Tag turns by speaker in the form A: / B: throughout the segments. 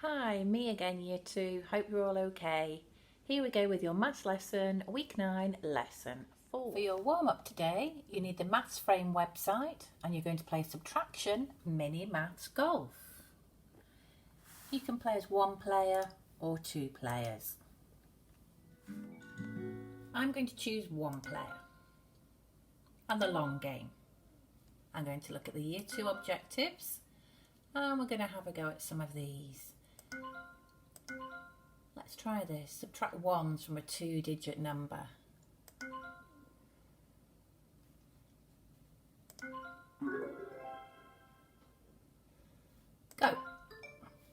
A: Hi, me again, Year 2. Hope you're all okay. Here we go with your maths lesson, week 9, lesson 4. For your warm-up today, you need the Maths Frame website and you're going to play Subtraction Mini Maths Golf. You can play as one player or two players. I'm going to choose one player and the long game. I'm going to look at the Year 2 objectives and we're going to have a go at some of these. Let's try this. Subtract ones from a 2-digit number. Go.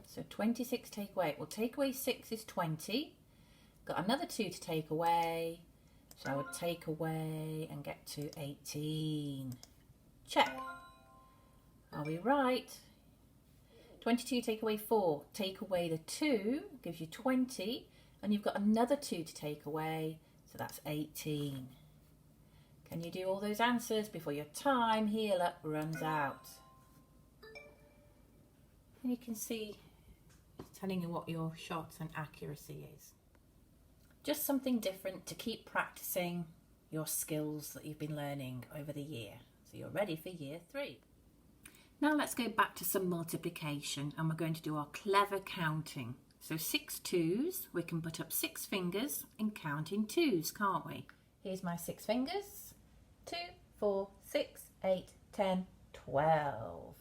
A: So 26 take away. Well, take away 6 is 20. Got another 2 to take away. So I would take away and get to 18. Check. Are we right? 22 take away 4. Take away the 2 gives you 20. And you've got another 2 to take away. So that's 18. Can you do all those answers before your time here runs out? And you can see it's telling you what your shots and accuracy is. Just something different to keep practicing your skills that you've been learning over the year. So you're ready for year 3. Now let's go back to some multiplication and we're going to do our clever counting. So 6 2s, we can put up 6 fingers and count in 2s, can't we? Here's my 6 fingers. 2, 4, 6, 8, 10, 12.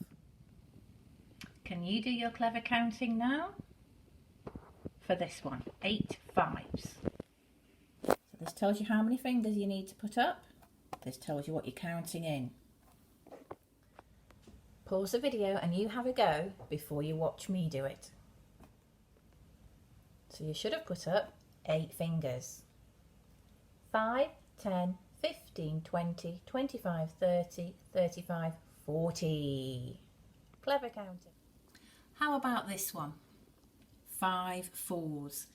A: Can you do your clever counting now? For this one, 8 5s. So this tells you how many fingers you need to put up. This tells you what you're counting in. Pause the video and you have a go before you watch me do it. So you should have put up 8 fingers. 5, 10, 15, 20, 25, 30, 35, 40. Clever counting. How about this one? 5 4s.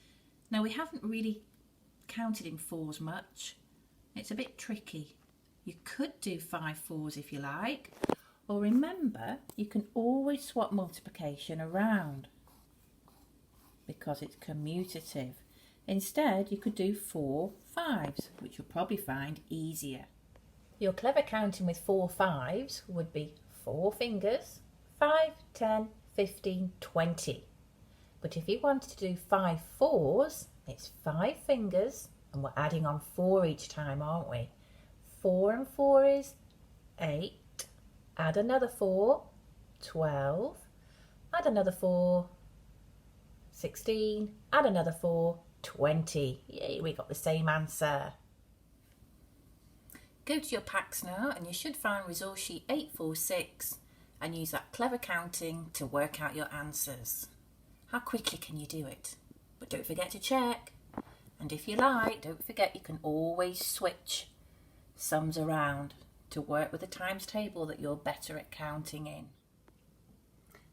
A: Now we haven't really counted in 4s much. It's a bit tricky. You could do 5 4s if you like. Or remember, you can always swap multiplication around because it's commutative. Instead, you could do 4 5s, which you'll probably find easier. Your clever counting with 4 5s would be 4 fingers, 5, 10, 15, 20. But if you wanted to do 5 4s, it's 5 fingers, and we're adding on 4 each time, aren't we? 4 and 4 is 8. Add another 4, 12. Add another 4, 16. Add another 4, 20. Yay, we got the same answer. Go to your packs now and you should find resource sheet 846 and use that clever counting to work out your answers. How quickly can you do it? But don't forget to check. And if you like, don't forget you can always switch sums around to work with the times table that you're better at counting in.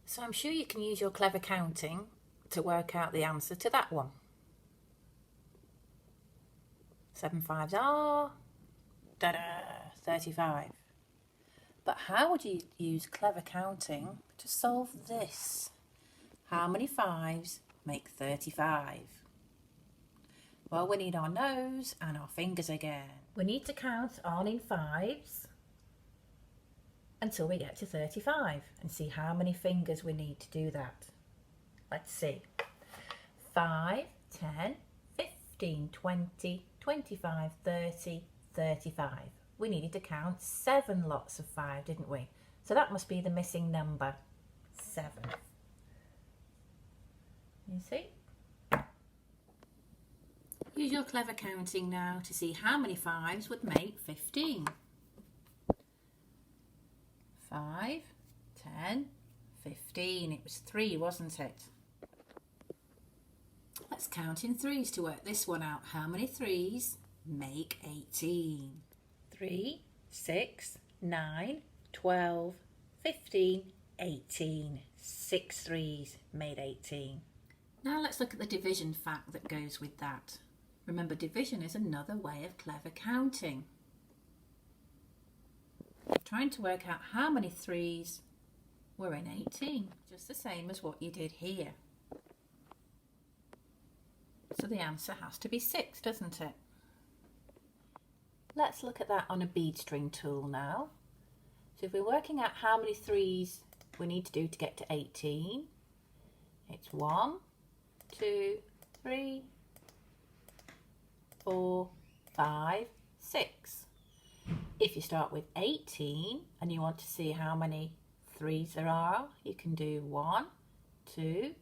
A: So I'm sure you can use your clever counting to work out the answer to that one. 7 5s are 35. But how would you use clever counting to solve this? How many 5s make 35? Well, we need our nose and our fingers again. We need to count on in 5s until we get to 35 and see how many fingers we need to do that. Let's see. 5, 10, 15, 20, 25, 30, 35. We needed to count 7 lots of 5, didn't we? So that must be the missing number, 7. You see? Use your clever counting now to see how many 5s would make 15. 5, 10, 15. It was 3, wasn't it? Let's count in 3s to work this one out. How many 3s make 18? 3, 6, 9, 12, 15, 18. 6 3s made 18. Now let's look at the division fact that goes with that. Remember, division is another way of clever counting. Trying to work out how many 3s were in 18, just the same as what you did here. So the answer has to be 6, doesn't it? Let's look at that on a bead string tool now. So if we're working out how many 3s we need to do to get to 18, it's 1, 2, 3, 4, 5, 6. If you start with 18 and you want to see how many 3s there are, you can do 1, 2,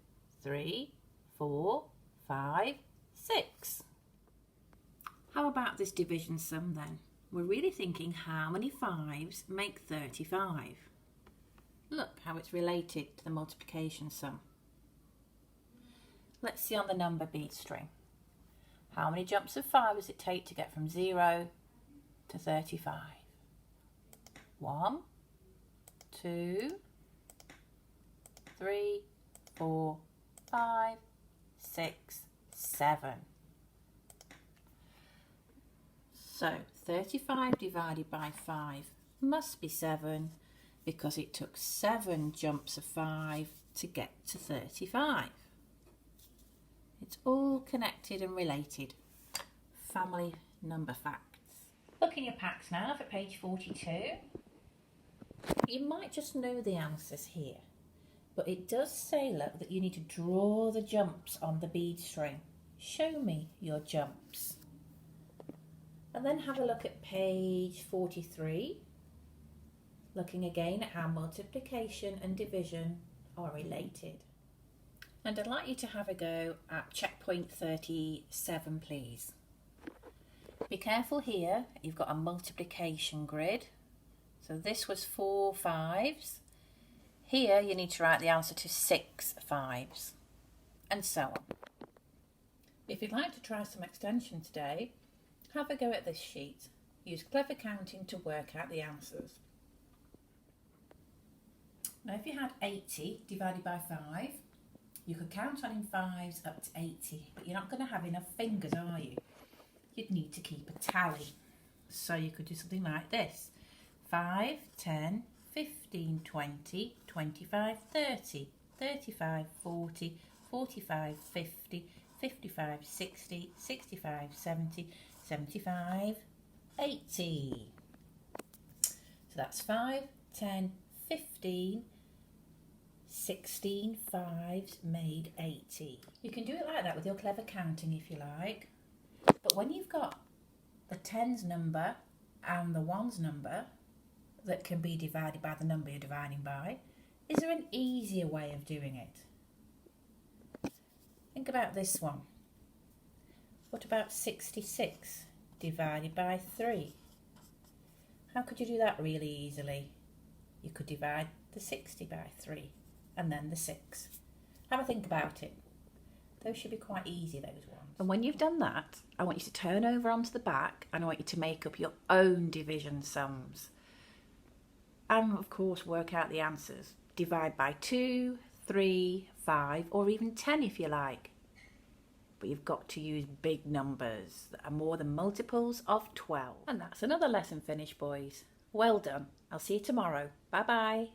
A: 3, 4, 5, 6. How about this division sum then? We're really thinking how many 5s make 35. Look how it's related to the multiplication sum. Let's see on the number bead string. How many jumps of 5 does it take to get from 0 to 35? 1, 2, 3, 4, 5, 6, 7. So 35 divided by 5 must be 7 because it took 7 jumps of 5 to get to 35. It's all connected and related. Family number facts. Look in your packs now for page 42. You might just know the answers here, but it does say, look, that you need to draw the jumps on the bead string. Show me your jumps. And then have a look at page 43, looking again at how multiplication and division are related. And I'd like you to have a go at checkpoint 37, please. Be careful here, you've got a multiplication grid. So this was 4 5s. Here you need to write the answer to 6 5s, and so on. If you'd like to try some extension today, have a go at this sheet. Use clever counting to work out the answers. Now if you had 80 divided by 5, you could count on in 5s up to 80, but you're not going to have enough fingers, are you? You'd need to keep a tally. So you could do something like this. 5, 10, 15, 20, 25, 30, 35, 40, 45, 50, 55, 60, 65, 70, 75, 80. So that's 5, 10, 15, 16 5s made 80. You can do it like that with your clever counting if you like. But when you've got the tens number and the ones number that can be divided by the number you're dividing by, is there an easier way of doing it? Think about this one. What about 66 divided by 3? How could you do that really easily? You could divide the 60 by 3 and then the 6. Have a think about it. Those should be quite easy, those ones. And when you've done that, I want you to turn over onto the back and I want you to make up your own division sums. And of course work out the answers. Divide by 2, 3, 5 or even 10 if you like. But you've got to use big numbers that are more than multiples of 12. And that's another lesson finished, boys. Well done. I'll see you tomorrow. Bye bye.